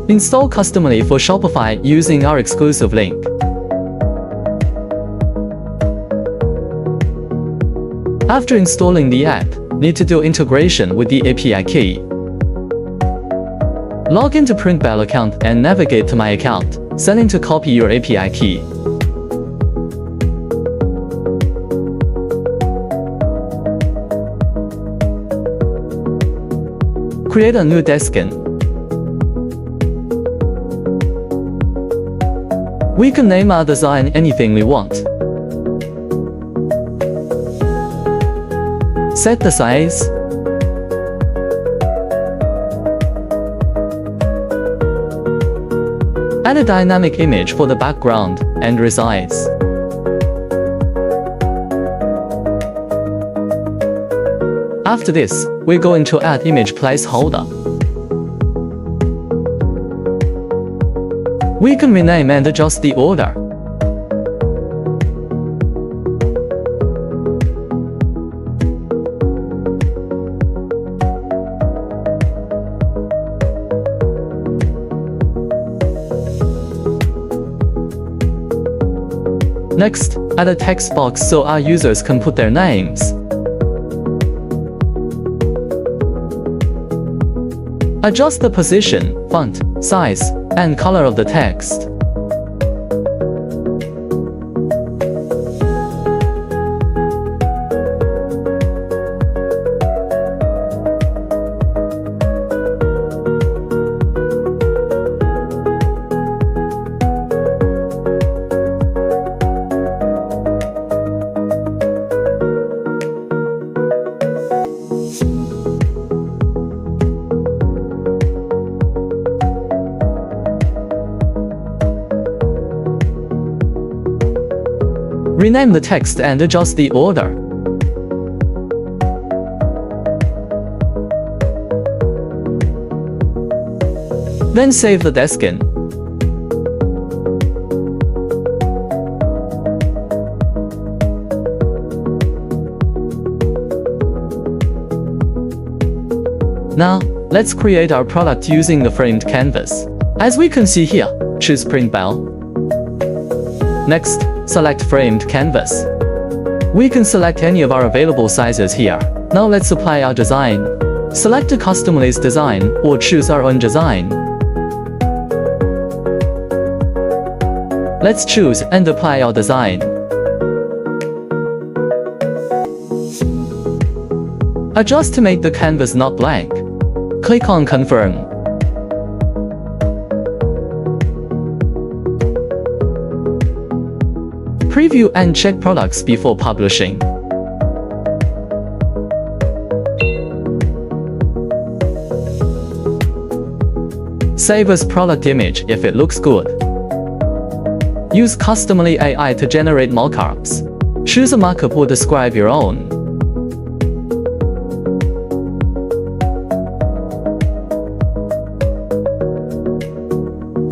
Install Customily for Shopify using our exclusive link. After installing the app, need to do integration with the API key. Log into Printbelle account and navigate to My Account, setting to copy your API key. Create a new deskin. We can name our design anything we want. Set the size. Add a dynamic image for the background and resize. After this, we're going to add image placeholder. We can rename and adjust the order. Next, add a text box so our users can put their names. Adjust the position, font, size, and color of the text. Rename the text and adjust the order. Then save the deskin. Now, let's create our product using the framed canvas. As we can see here, choose Printbelle. Next, select framed canvas. We can select any of our available sizes here. Now let's apply our design. Select a Customily's design or choose our own design. Let's choose and apply our design. Adjust to make the canvas not blank. Click on Confirm. Preview and check products before publishing. Save as product image if it looks good. Use Customily AI to generate mockups. Choose a markup or describe your own.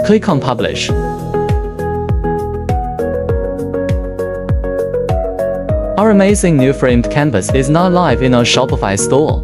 Click on Publish. Our amazing new framed canvas is now live in our Shopify store.